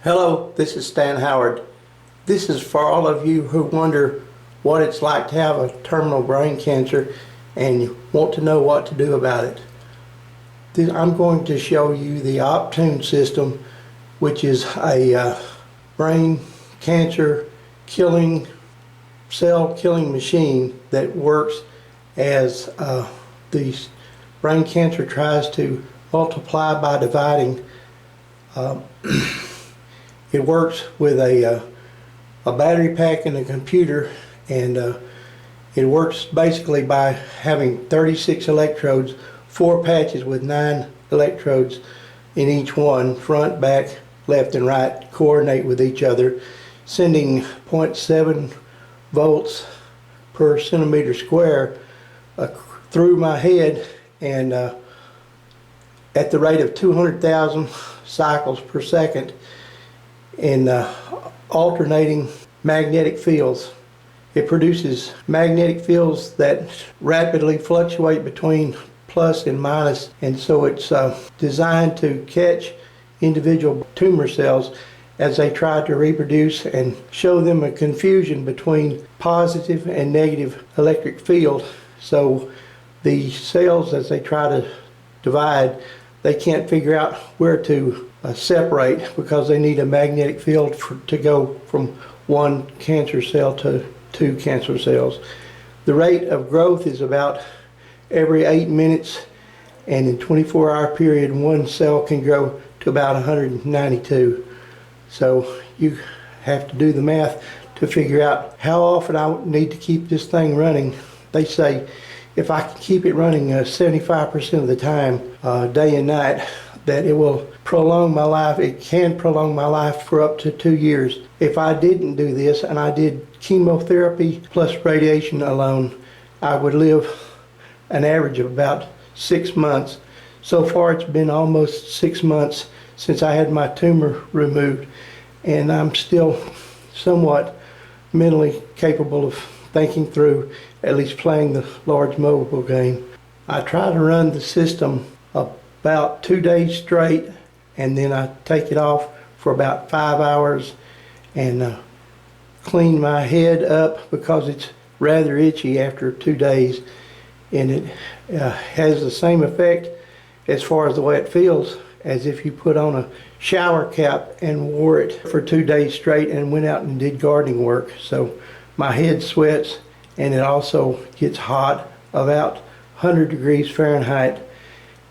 Hello, this is Stan Howard. This is for all of you who wonder what it's like to have a terminal brain cancer and you want to know what to do about it. I'm going to show you the Optune system, which is a brain cancer cell killing machine that works as the brain cancer tries to multiply by dividing. It works with a battery pack and a computer, and it works basically by having 36 electrodes, 4 patches with 9 electrodes in each one, front, back, left, and right, coordinate with each other, sending 0.7 volts per centimeter square through my head, and at the rate of 200,000 cycles per second, in alternating magnetic fields. It produces magnetic fields that rapidly fluctuate between plus and minus, and so it's designed to catch individual tumor cells as they try to reproduce and show them a confusion between positive and negative electric field. So the cells, as they try to divide, they can't figure out where to separate because they need a magnetic field to go from one cancer cell to 2 cancer cells. The rate of growth is about every 8 minutes, and in a 24-hour period, one cell can grow to about 192. So you have to do the math to figure out how often I need to keep this thing running. They say if I can keep it running 75% of the time, day and night, that it will prolong my life. It can prolong my life for up to 2 years. If I didn't do this and I did chemotherapy plus radiation alone, I would live an average of about 6 months. So far it's been almost 6 months since I had my tumor removed, and I'm still somewhat mentally capable of thinking through, at least playing the large mobile game. I try to run the system about 2 days straight, and then I take it off for about 5 hours and clean my head up because it's rather itchy after 2 days, and it has the same effect as far as the way it feels as if you put on a shower cap and wore it for 2 days straight and went out and did gardening work. So my head sweats, and it also gets hot, about 100 degrees Fahrenheit,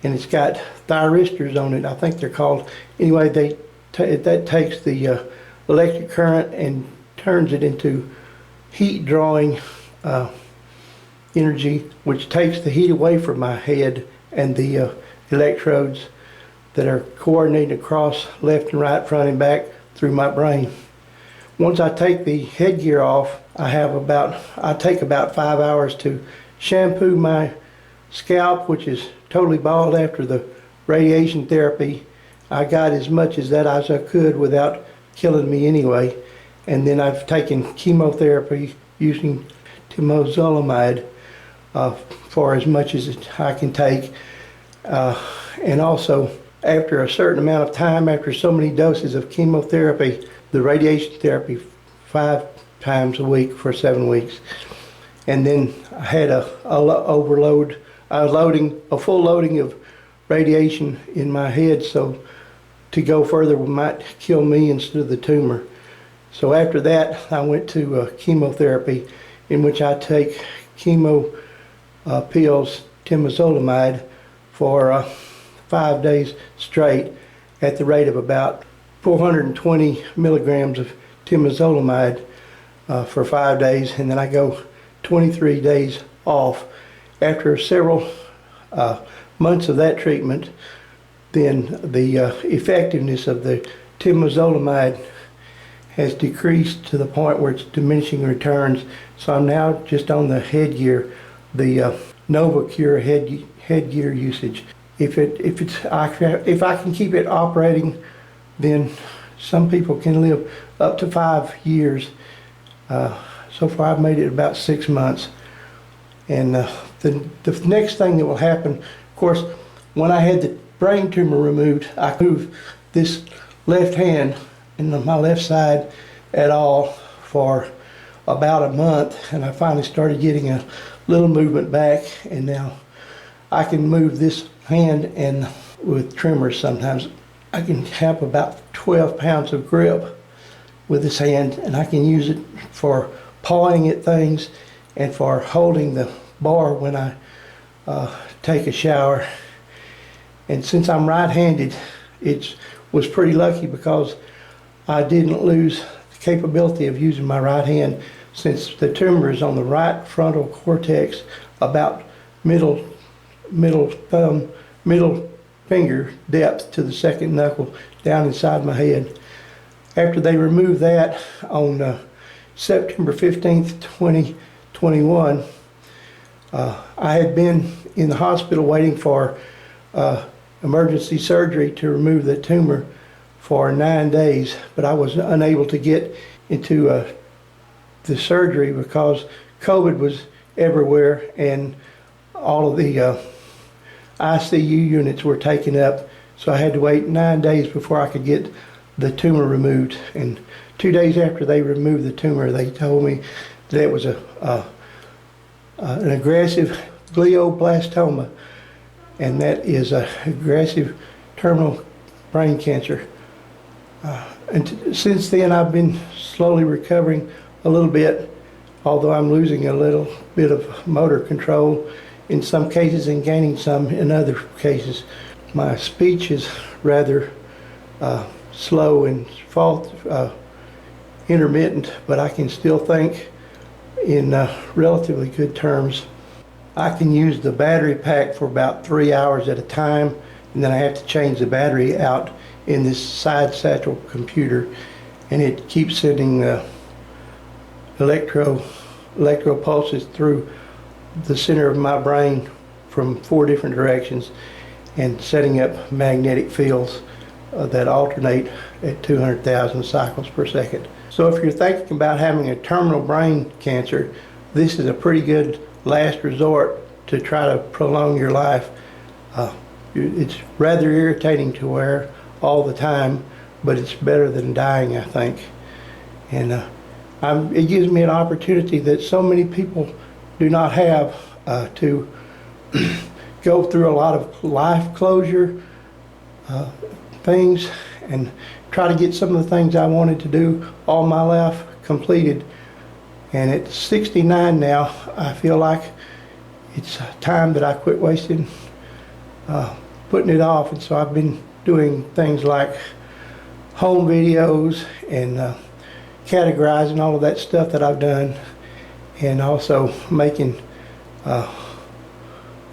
and it's got thyristors on it, I think they're called. Anyway, that takes the electric current and turns it into heat drawing energy, which takes the heat away from my head and the electrodes that are coordinated across left and right, front and back through my brain. Once I take the headgear off, I take about 5 hours to shampoo my scalp, which is totally bald after the radiation therapy. I got as much as that as I could without killing me anyway. And then I've taken chemotherapy using temozolomide for as much as I can take. And also, after a certain amount of time, after so many doses of chemotherapy, the radiation therapy 5 times a week for 7 weeks. And then I had a full loading of radiation in my head, so to go further might kill me instead of the tumor. So after that, I went to chemotherapy, in which I take chemo pills, temozolomide, for 5 days straight at the rate of about 420 milligrams of temozolomide for 5 days, and then I go 23 days off. After several months of that treatment, then the effectiveness of the temozolomide has decreased to the point where it's diminishing returns. So I'm now just on the headgear, the NovaCure headgear usage. If I can keep it operating, then some people can live up to 5 years. So far I've made it about 6 months. And the next thing that will happen, of course, when I had the brain tumor removed, I moved this left hand in my left side at all for about a month, and I finally started getting a little movement back, and now I can move this hand, and with tremors sometimes I can have about 12 pounds of grip with this hand, and I can use it for pawing at things and for holding the bar when I take a shower. And since I'm right-handed, it was pretty lucky because I didn't lose the capability of using my right hand, since the tumor is on the right frontal cortex, about middle finger depth to the second knuckle down inside my head. After they removed that on September 15th, 2021, I had been in the hospital waiting for emergency surgery to remove the tumor for 9 days, but I was unable to get into the surgery because COVID was everywhere and all of the ICU units were taken up, so I had to wait 9 days before I could get the tumor removed. And 2 days after they removed the tumor, they told me that it was an aggressive glioblastoma, and that is an aggressive terminal brain cancer. And since then I've been slowly recovering a little bit, although I'm losing a little bit of motor control in some cases and gaining some in other cases. My speech is rather slow and intermittent, but I can still think in relatively good terms. I can use the battery pack for about 3 hours at a time, and then I have to change the battery out in this side satchel computer, and it keeps sending electro pulses through the center of my brain from 4 different directions and setting up magnetic fields that alternate at 200,000 cycles per second. So if you're thinking about having a terminal brain cancer, this is a pretty good last resort to try to prolong your life. It's rather irritating to wear all the time, but it's better than dying, I think. And it gives me an opportunity that so many people do not have to go through a lot of life closure things and try to get some of the things I wanted to do all my life completed. And at 69 now, I feel like it's time that I quit wasting putting it off. And so I've been doing things like home videos and categorizing all of that stuff that I've done, and also making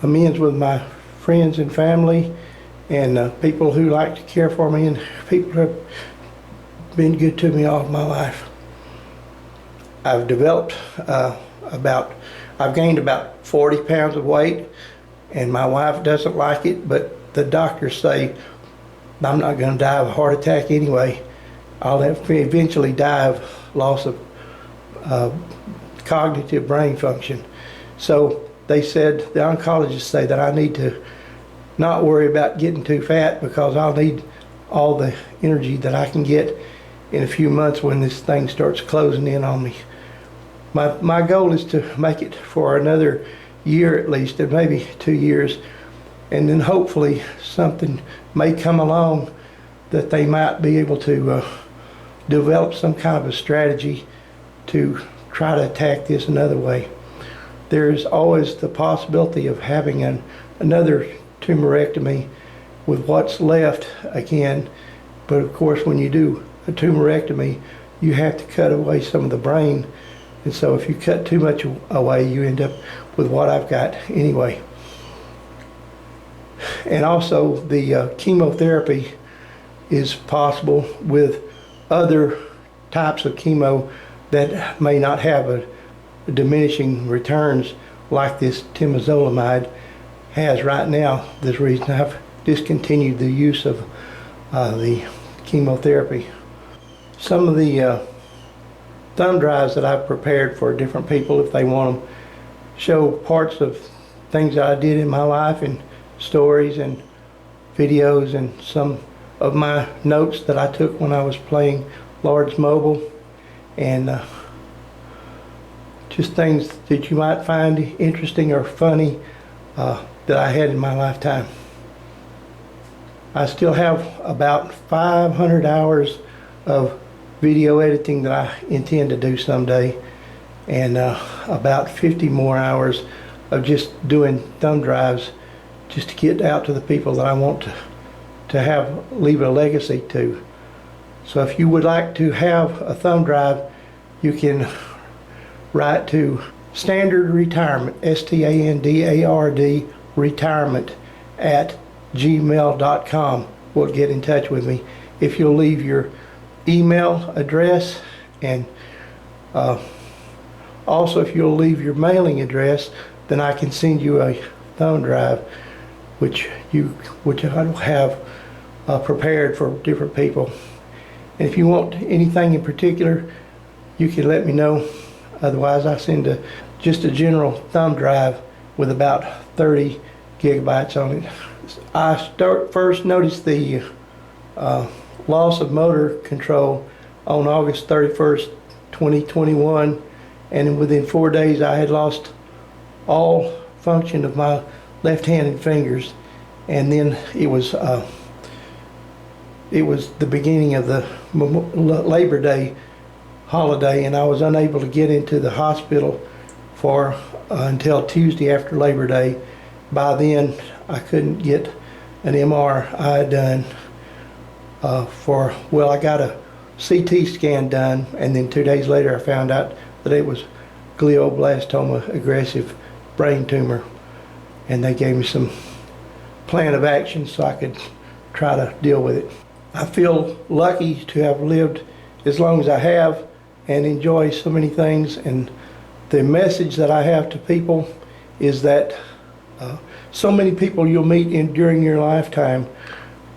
amends with my friends and family and people who like to care for me and people who have been good to me all my life. I've developed I've gained about 40 pounds of weight, and my wife doesn't like it, but the doctors say I'm not going to die of a heart attack anyway. I'll eventually die of loss of cognitive brain function. So they said, the oncologists say that I need to not worry about getting too fat because I'll need all the energy that I can get in a few months when this thing starts closing in on me. My goal is to make it for another year at least, and maybe 2 years, and then hopefully something may come along that they might be able to develop some kind of a strategy to try to attack this another way. There's always the possibility of having another tumorectomy with what's left again, but of course when you do a tumorectomy you have to cut away some of the brain, and so if you cut too much away you end up with what I've got anyway. And also the chemotherapy is possible with other types of chemo that may not have a diminishing returns like this temozolomide has right now. This reason I've discontinued the use of the chemotherapy. Some of the thumb drives that I've prepared for different people, if they want them, show parts of things that I did in my life and stories and videos and some of my notes that I took when I was playing Lords Mobile, and just things that you might find interesting or funny that I had in my lifetime. I still have about 500 hours of video editing that I intend to do someday, and about 50 more hours of just doing thumb drives just to get out to the people that I want to leave a legacy to. So if you would like to have a thumb drive, you can write to Standard Retirement, STANDARD retirement at gmail.com. will get in touch with me. If you'll leave your email address, and also if you'll leave your mailing address, then I can send you a thumb drive which I have prepared for different people. And if you want anything in particular, you can let me know. Otherwise, I send just a general thumb drive with about 30 gigabytes on it. I first noticed the loss of motor control on August 31st, 2021, and within 4 days I had lost all function of my left-handed fingers, and then it was the beginning of the Labor Day holiday, and I was unable to get into the hospital for until Tuesday after Labor Day. By then I couldn't get an MRI done I got a CT scan done, and then 2 days later I found out that it was glioblastoma, aggressive brain tumor, and they gave me some plan of action so I could try to deal with it. I feel lucky to have lived as long as I have and enjoy so many things, and the message that I have to people is that so many people you'll meet during your lifetime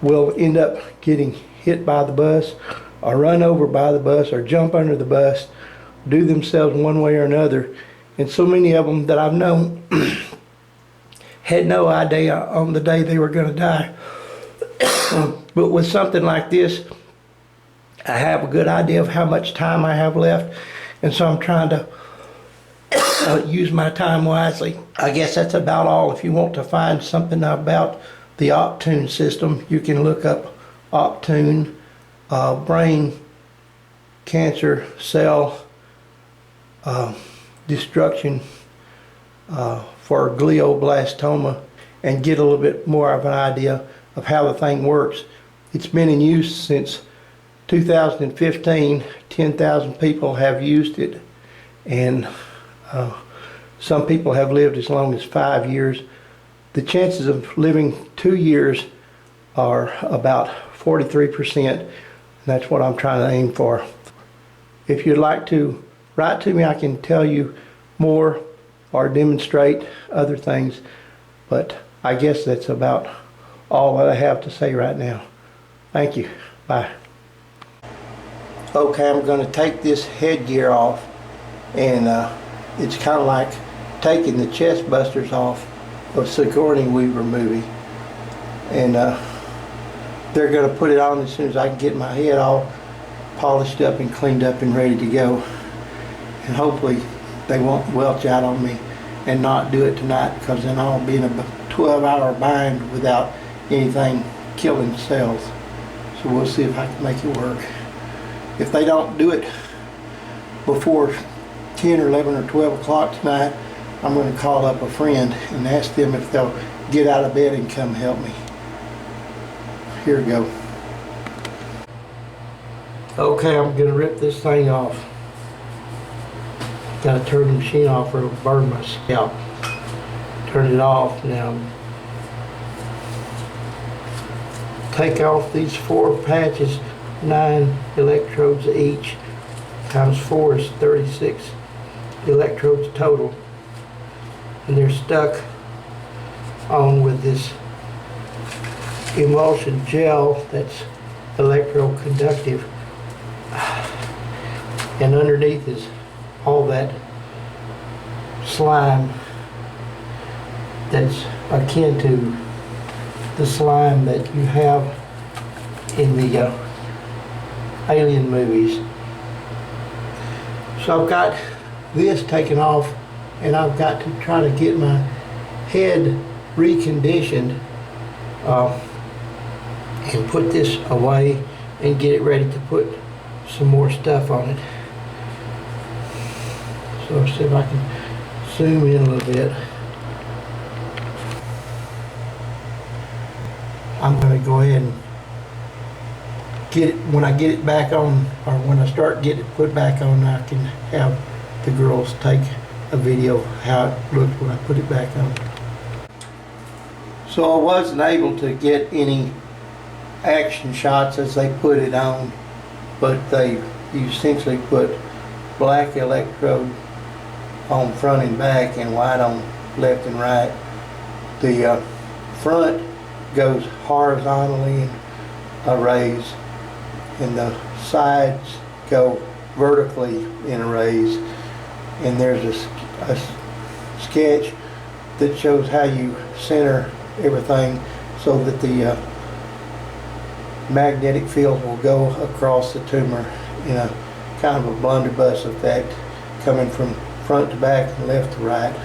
will end up getting hit by the bus, or run over by the bus, or jump under the bus, do themselves one way or another. And so many of them that I've known had no idea on the day they were going to die. But with something like this, I have a good idea of how much time I have left, and so I'm trying to use my time wisely. I guess that's about all. If you want to find something about the Optune system, you can look up Optune brain cancer cell destruction for glioblastoma, and get a little bit more of an idea of how the thing works. It's been in use since 2015. 10,000 people have used it, and some people have lived as long as 5 years. The chances of living 2 years are about 43%, and that's what I'm trying to aim for. If you'd like to write to me, I can tell you more or demonstrate other things, but I guess that's about all that I have to say right now. Thank you. Bye. Okay, I'm going to take this headgear off, and it's kind of like taking the chest busters off of Sigourney Weaver movie, and they're going to put it on as soon as I can get my head all polished up and cleaned up and ready to go, and hopefully they won't welch out on me and not do it tonight, because then I'll be in a 12-hour bind without anything killing cells. So we'll see if I can make it work. If they don't do it before 10 or 11 or 12 o'clock tonight, I'm going to call up a friend and ask them if they'll get out of bed and come help me. Here we go. Okay, I'm going to rip this thing off. Got to turn the machine off or it'll burn my scalp. Turn it off now. Take off these 4 patches, 9 electrodes each, times 4 is 36 electrodes total, and they're stuck on with this emulsion gel that's electroconductive, and underneath is all that slime that's akin to the slime that you have in the alien movies. So I've got this taken off, and I've got to try to get my head reconditioned and put this away and get it ready to put some more stuff on it. So let's see if I can zoom in a little bit. I'm going to go ahead and get it, when I get it back on, or when I start getting it put back on, I can have the girls take a video of how it looked when I put it back on. So I wasn't able to get any action shots as they put it on, but they essentially put black electrode on front and back and white on left and right. The front goes horizontally in arrays, and the sides go vertically in arrays. And there's a sketch that shows how you center everything so that the magnetic field will go across the tumor in a kind of a blunderbuss effect, coming from front to back and left to right.